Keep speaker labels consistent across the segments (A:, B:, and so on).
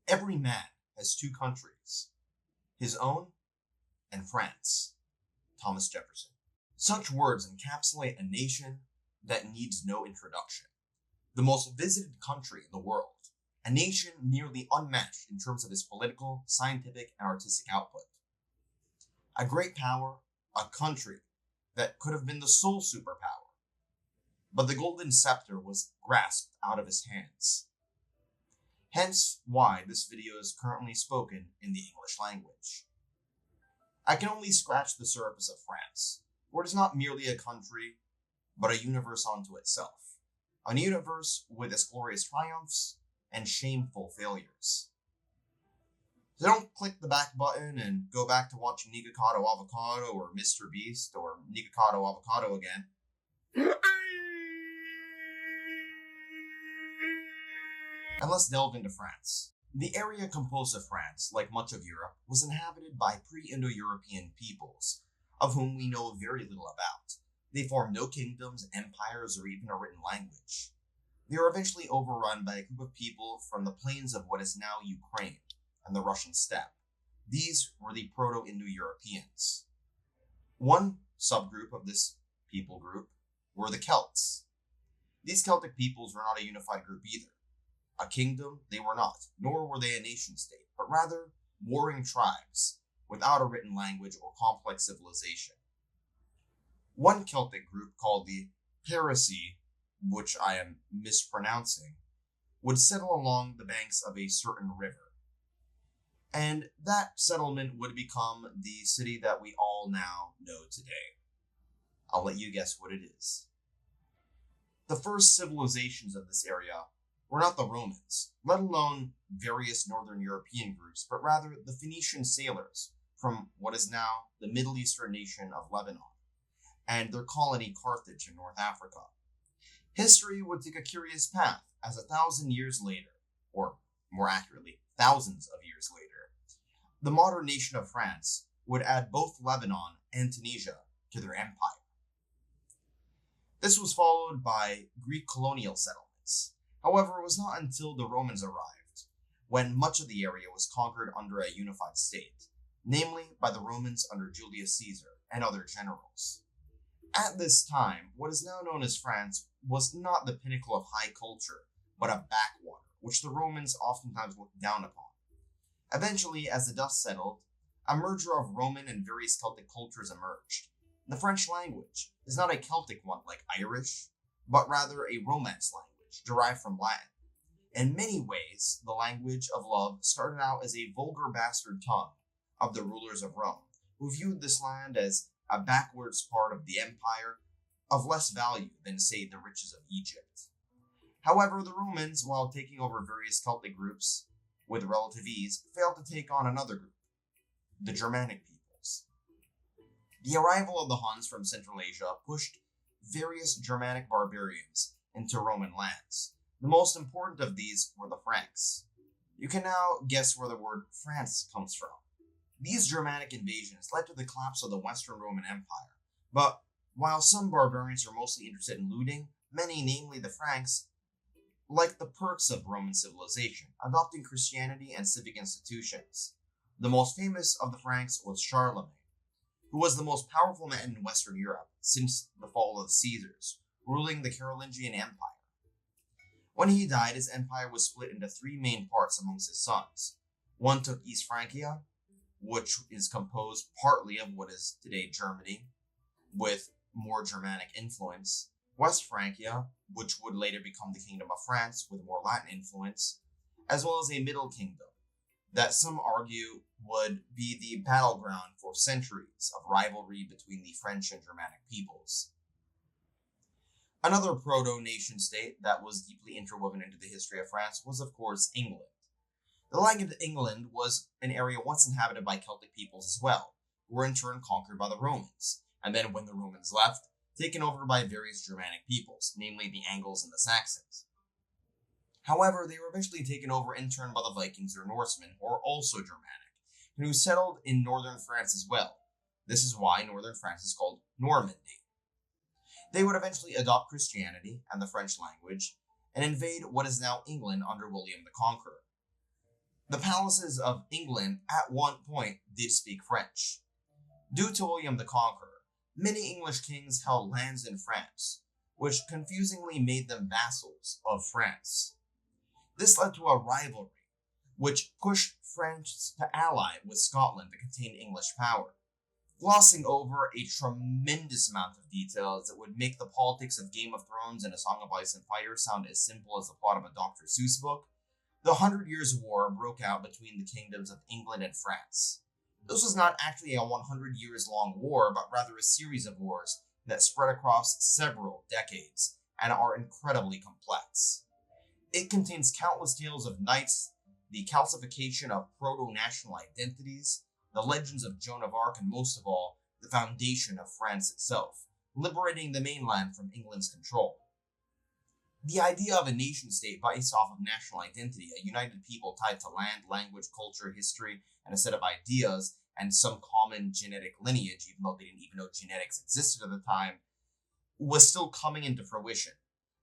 A: Every man has two countries, his own and France. Thomas Jefferson. Such words encapsulate a nation that needs no introduction. The most visited country in the world, a nation nearly unmatched in terms of its political, scientific, and artistic output. A great power, a country that could have been the sole superpower. But the golden scepter was grasped out of his hands. Hence why this video is currently spoken in the English language. I can only scratch the surface of France, where it is not merely a country, but a universe unto itself. A universe with its glorious triumphs and shameful failures. So don't click the back button and go back to watching Nikocado Avocado or Mr. Beast or Nikocado Avocado again. And let's delve into France. The area composed of France, like much of Europe, was inhabited by pre-Indo-European peoples, of whom we know very little about. They formed no kingdoms, empires, or even a written language. They were eventually overrun by a group of people from the plains of what is now Ukraine and the Russian steppe. These were the Proto-Indo-Europeans. One subgroup of this people group were the Celts. These Celtic peoples were not a unified group either. A kingdom they were not, nor were they a nation-state, but rather warring tribes without a written language or complex civilization. One Celtic group called the Parisii, which I am mispronouncing, would settle along the banks of a certain river. And that settlement would become the city that we all now know today. I'll let you guess what it is. The first civilizations of this area were not the Romans, let alone various northern European groups, but rather the Phoenician sailors from what is now the Middle Eastern nation of Lebanon, and their colony Carthage in North Africa. History would take a curious path as 1,000 years later, or more accurately, thousands of years later, the modern nation of France would add both Lebanon and Tunisia to their empire. This was followed by Greek colonial settlements. However, it was not until the Romans arrived, when much of the area was conquered under a unified state, namely by the Romans under Julius Caesar and other generals. At this time, what is now known as France was not the pinnacle of high culture, but a backwater, which the Romans oftentimes looked down upon. Eventually, as the dust settled, a merger of Roman and various Celtic cultures emerged. The French language is not a Celtic one like Irish, but rather a Romance language derived from Latin. In many ways, the language of love started out as a vulgar bastard tongue of the rulers of Rome, who viewed this land as a backwards part of the empire of less value than, say, the riches of Egypt. However, the Romans, while taking over various Celtic groups with relative ease, failed to take on another group, the Germanic peoples. The arrival of the Huns from Central Asia pushed various Germanic barbarians into Roman lands. The most important of these were the Franks. You can now guess where the word France comes from. These Germanic invasions led to the collapse of the Western Roman Empire, but while some barbarians were mostly interested in looting, many, namely the Franks, liked the perks of Roman civilization, adopting Christianity and civic institutions. The most famous of the Franks was Charlemagne, who was the most powerful man in Western Europe since the fall of the Caesars, ruling the Carolingian Empire. When he died, his empire was split into three main parts amongst his sons. One took East Francia, which is composed partly of what is today Germany, with more Germanic influence. West Francia, which would later become the Kingdom of France with more Latin influence, as well as a Middle Kingdom that some argue would be the battleground for centuries of rivalry between the French and Germanic peoples. Another proto-nation-state that was deeply interwoven into the history of France was, of course, England. The land of England was an area once inhabited by Celtic peoples as well, who were in turn conquered by the Romans, and then when the Romans left, taken over by various Germanic peoples, namely the Angles and the Saxons. However, they were eventually taken over in turn by the Vikings or Norsemen, who are also Germanic, and who settled in northern France as well. This is why northern France is called Normandy. They would eventually adopt Christianity and the French language, and invade what is now England under William the Conqueror. The palaces of England at one point did speak French. Due to William the Conqueror, many English kings held lands in France, which confusingly made them vassals of France. This led to a rivalry, which pushed France to ally with Scotland to contain English power, glossing over a tremendous amount of details that would make the politics of Game of Thrones and A Song of Ice and Fire sound as simple as the plot of a Dr. Seuss book. The 100 Years' War broke out between the kingdoms of England and France. This was not actually a 100 years long war, but rather a series of wars that spread across several decades and are incredibly complex. It contains countless tales of knights, the calcification of proto-national identities, the legends of Joan of Arc, and most of all, the foundation of France itself, liberating the mainland from England's control. The idea of a nation-state based off of national identity, a united people tied to land, language, culture, history, and a set of ideas, and some common genetic lineage, even though they didn't even know genetics existed at the time, was still coming into fruition.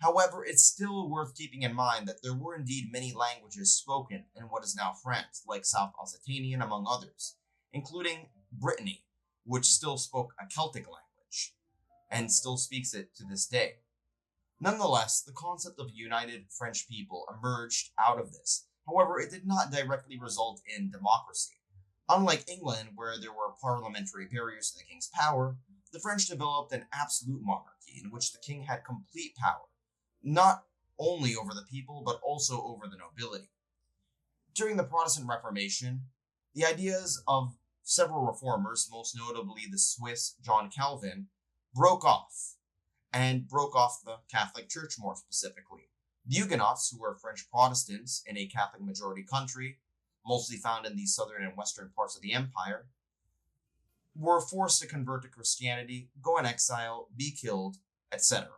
A: However, it's still worth keeping in mind that there were indeed many languages spoken in what is now France, like South Occitanian among others, including Brittany, which still spoke a Celtic language, and still speaks it to this day. Nonetheless, the concept of a united French people emerged out of this. However, it did not directly result in democracy. Unlike England, where there were parliamentary barriers to the king's power, the French developed an absolute monarchy in which the king had complete power, not only over the people, but also over the nobility. During the Protestant Reformation, the ideas of several reformers, most notably the Swiss John Calvin, broke off the Catholic Church more specifically. The Huguenots, who were French Protestants in a Catholic majority country, mostly found in the southern and western parts of the empire, were forced to convert to Christianity, go in exile, be killed, etc.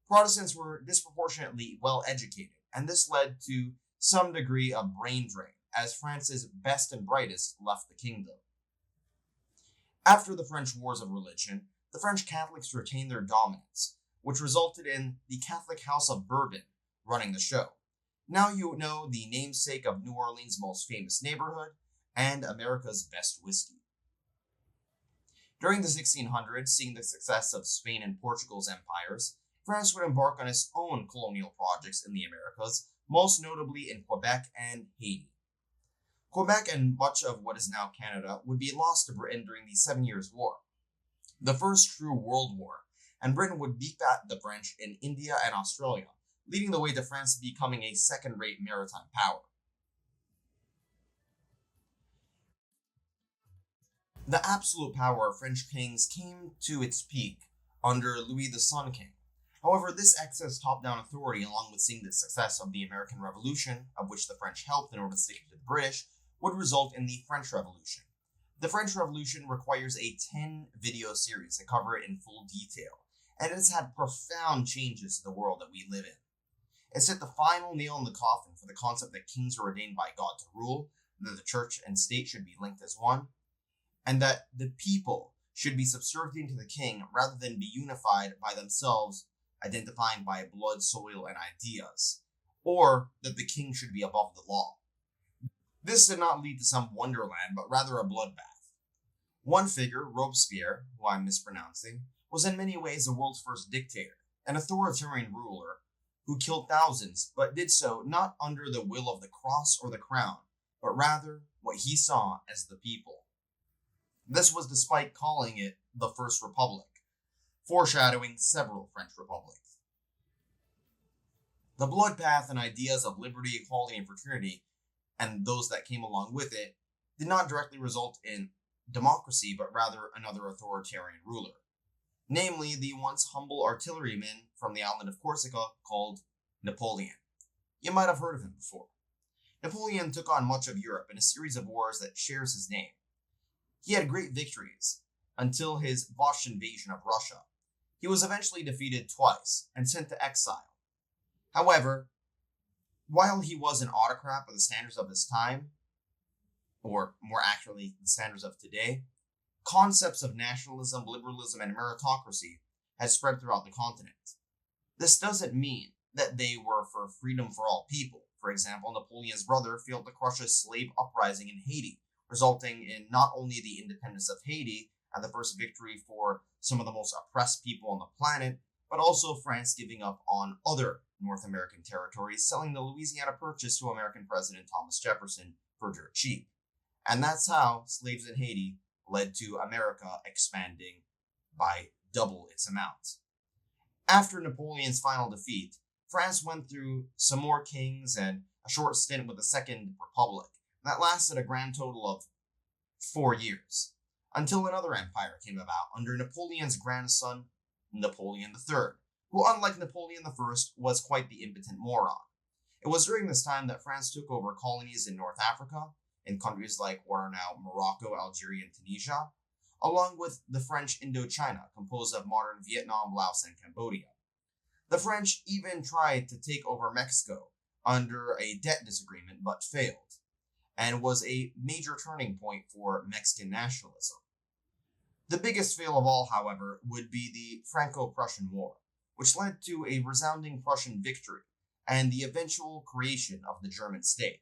A: Protestants were disproportionately well educated, and this led to some degree of brain drain, as France's best and brightest left the kingdom. After the French Wars of Religion, the French Catholics retained their dominance, which resulted in the Catholic House of Bourbon running the show. Now you know the namesake of New Orleans' most famous neighborhood and America's best whiskey. During the 1600s, seeing the success of Spain and Portugal's empires, France would embark on its own colonial projects in the Americas, most notably in Quebec and Haiti. Quebec and much of what is now Canada would be lost to Britain during the 7 Years' War, the first true world war, and Britain would beat back the French in India and Australia, leading the way to France becoming a second-rate maritime power. The absolute power of French kings came to its peak under Louis the Sun King. However, this excess top-down authority, along with seeing the success of the American Revolution, of which the French helped in order to stick it to the British, would result in the French Revolution. The French Revolution requires a 10-video series to cover it in full detail, and it has had profound changes to the world that we live in. It set the final nail in the coffin for the concept that kings are ordained by God to rule, that the church and state should be linked as one, and that the people should be subservient to the king rather than be unified by themselves, identifying by blood, soil, and ideas, or that the king should be above the law. This did not lead to some wonderland, but rather a bloodbath. One figure, Robespierre, who I'm mispronouncing, was in many ways the world's first dictator, an authoritarian ruler who killed thousands, but did so not under the will of the cross or the crown, but rather what he saw as the people. This was despite calling it the First Republic, foreshadowing several French republics. The bloodbath and ideas of liberty, equality, and fraternity, and those that came along with it, did not directly result in democracy, but rather another authoritarian ruler, namely the once humble artilleryman from the island of Corsica called Napoleon. You might have heard of him before. Napoleon took on much of Europe in a series of wars that shares his name. He had great victories until his botched invasion of Russia. He was eventually defeated twice and sent to exile. However, while he was an autocrat by the standards of his time, or more accurately, the standards of today, concepts of nationalism, liberalism, and meritocracy had spread throughout the continent. This doesn't mean that they were for freedom for all people. For example, Napoleon's brother failed to crush a slave uprising in Haiti, resulting in not only the independence of Haiti and the first victory for some of the most oppressed people on the planet, but also France giving up on other North American territories, selling the Louisiana Purchase to American President Thomas Jefferson for dirt cheap. And that's how slaves in Haiti led to America expanding by double its amount. After Napoleon's final defeat, France went through some more kings and a short stint with the Second Republic that lasted a grand total of 4 years, until another empire came about under Napoleon's grandson, Napoleon III, who, unlike Napoleon I, was quite the impotent moron. It was during this time that France took over colonies in North Africa, in countries like what are now Morocco, Algeria, and Tunisia, along with the French Indochina, composed of modern Vietnam, Laos, and Cambodia. The French even tried to take over Mexico under a debt disagreement, but failed, and was a major turning point for Mexican nationalism. The biggest fail of all, however, would be the Franco-Prussian War, which led to a resounding Prussian victory and the eventual creation of the German state.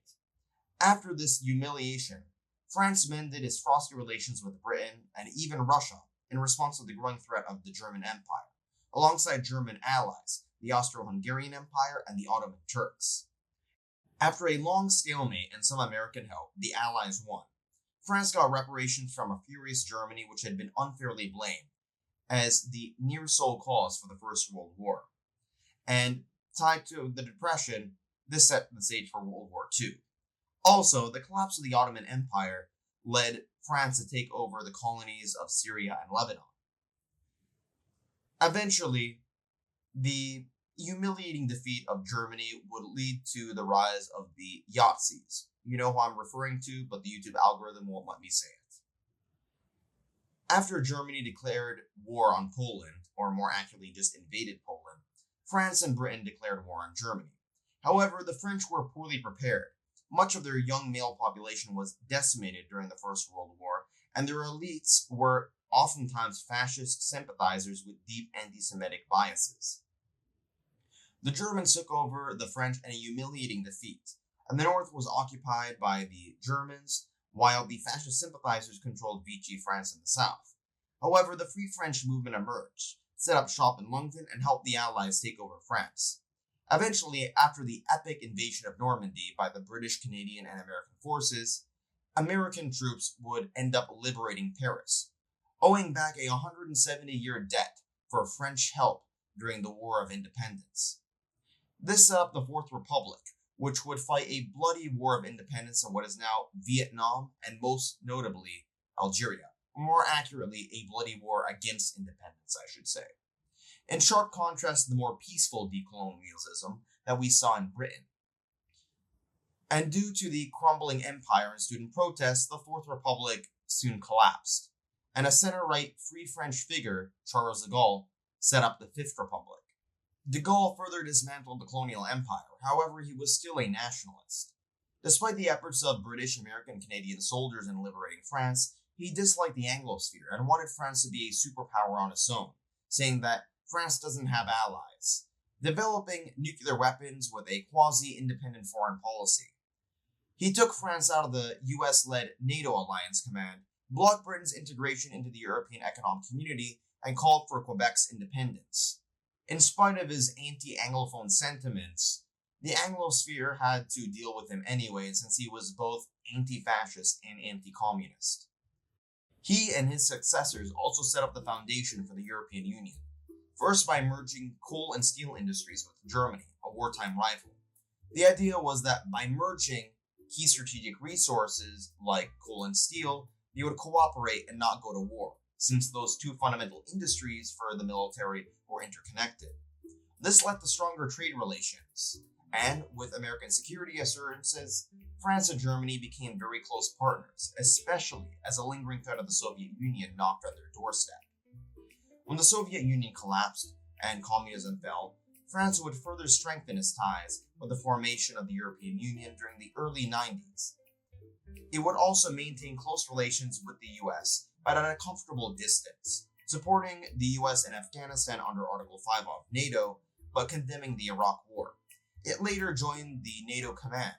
A: After this humiliation, France mended its frosty relations with Britain and even Russia in response to the growing threat of the German Empire, alongside German allies, the Austro-Hungarian Empire and the Ottoman Turks. After a long stalemate and some American help, the Allies won. France got reparations from a furious Germany which had been unfairly blamed as the near sole cause for the First World War. And tied to the Depression, this set the stage for World War II. Also, the collapse of the Ottoman Empire led France to take over the colonies of Syria and Lebanon. Eventually, the humiliating defeat of Germany would lead to the rise of the Yazidis. You know who I'm referring to, but the YouTube algorithm won't let me say it. After Germany declared war on Poland, or more accurately just invaded Poland, France and Britain declared war on Germany. However, the French were poorly prepared. Much of their young male population was decimated during the First World War, and their elites were oftentimes fascist sympathizers with deep anti-Semitic biases. The Germans took over the French in a humiliating defeat, and the north was occupied by the Germans, while the fascist sympathizers controlled Vichy France in the south. However, the Free French movement emerged, set up shop in London, and helped the Allies take over France. Eventually, after the epic invasion of Normandy by the British, Canadian, and American forces, American troops would end up liberating Paris, owing back a 170-year debt for French help during the War of Independence. This set up the Fourth Republic, which would fight a bloody war of independence in what is now Vietnam and most notably Algeria. More accurately, a bloody war against independence, I should say. In sharp contrast to the more peaceful decolonialism that we saw in Britain. And due to the crumbling empire and student protests, the Fourth Republic soon collapsed, and a center-right Free French figure, Charles de Gaulle, set up the Fifth Republic. De Gaulle further dismantled the colonial empire, however, he was still a nationalist. Despite the efforts of British, American, Canadian soldiers in liberating France, he disliked the Anglosphere and wanted France to be a superpower on its own, saying that France doesn't have allies, developing nuclear weapons with a quasi-independent foreign policy. He took France out of the US-led NATO alliance command, blocked Britain's integration into the European Economic Community, and called for Quebec's independence. In spite of his anti-Anglophone sentiments, the Anglosphere had to deal with him anyway, since he was both anti-fascist and anti-communist. He and his successors also set up the foundation for the European Union, first by merging coal and steel industries with Germany, a wartime rival. The idea was that by merging key strategic resources like coal and steel, they would cooperate and not go to war, since those two fundamental industries for the military were interconnected. This led to stronger trade relations, and with American security assurances, France and Germany became very close partners, especially as a lingering threat of the Soviet Union knocked at their doorstep. When the Soviet Union collapsed and communism fell, France would further strengthen its ties with the formation of the European Union during the early 90s. It would also maintain close relations with the US, but at a comfortable distance, supporting the US in Afghanistan under Article 5 of NATO, but condemning the Iraq War. It later joined the NATO command,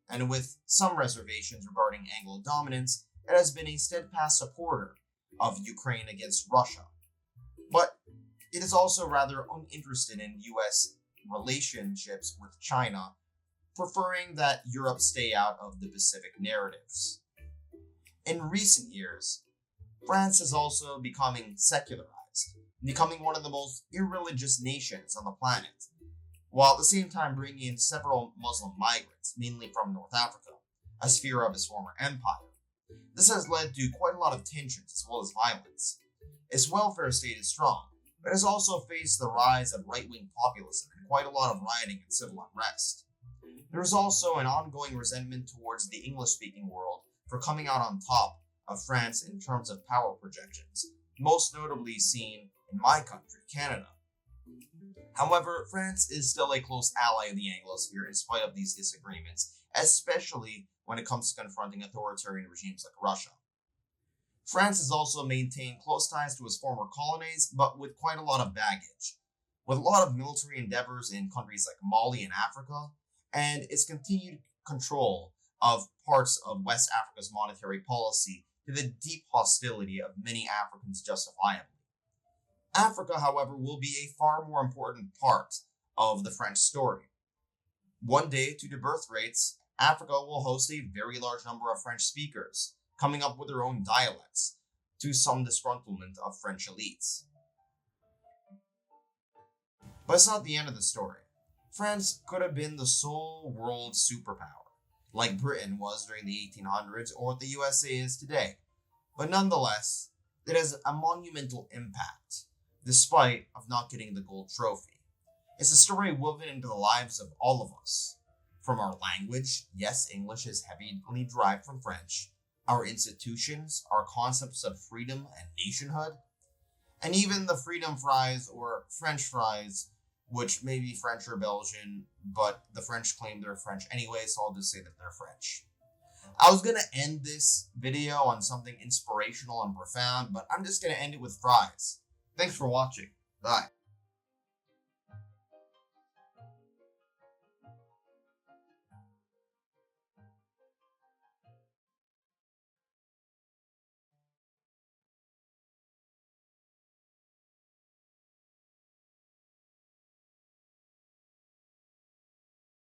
A: and with some reservations regarding Anglo dominance, it has been a steadfast supporter of Ukraine against Russia. But it is also rather uninterested in US relationships with China, preferring that Europe stay out of the Pacific narratives. In recent years, France is also becoming secularized, becoming one of the most irreligious nations on the planet, while at the same time bringing in several Muslim migrants, mainly from North Africa, a sphere of his former empire. This has led to quite a lot of tensions as well as violence. Its welfare state is strong, but has also faced the rise of right-wing populism and quite a lot of rioting and civil unrest. There is also an ongoing resentment towards the English-speaking world for coming out on top of France in terms of power projections, most notably seen in my country, Canada. However, France is still a close ally of the Anglosphere in spite of these disagreements, especially when it comes to confronting authoritarian regimes like Russia. France has also maintained close ties to its former colonies, but with quite a lot of baggage, with a lot of military endeavors in countries like Mali and Africa, and its continued control of parts of West Africa's monetary policy to the deep hostility of many Africans justifiably. Africa, however, will be a far more important part of the French story. One day, due to birth rates, Africa will host a very large number of French speakers, coming up with their own dialects, to some disgruntlement of French elites. But it's not the end of the story. France could have been the sole world superpower, like Britain was during the 1800s or what the USA is today. But nonetheless, it has a monumental impact, despite of not getting the gold trophy. It's a story woven into the lives of all of us. From our language, yes, English is heavily derived from French, our institutions, our concepts of freedom and nationhood, and even the freedom fries or French fries, which may be French or Belgian, but the French claim they're French anyway, so I'll just say that they're French. I was going to end this video on something inspirational and profound, but I'm just going to end it with fries. Thanks for watching. Bye.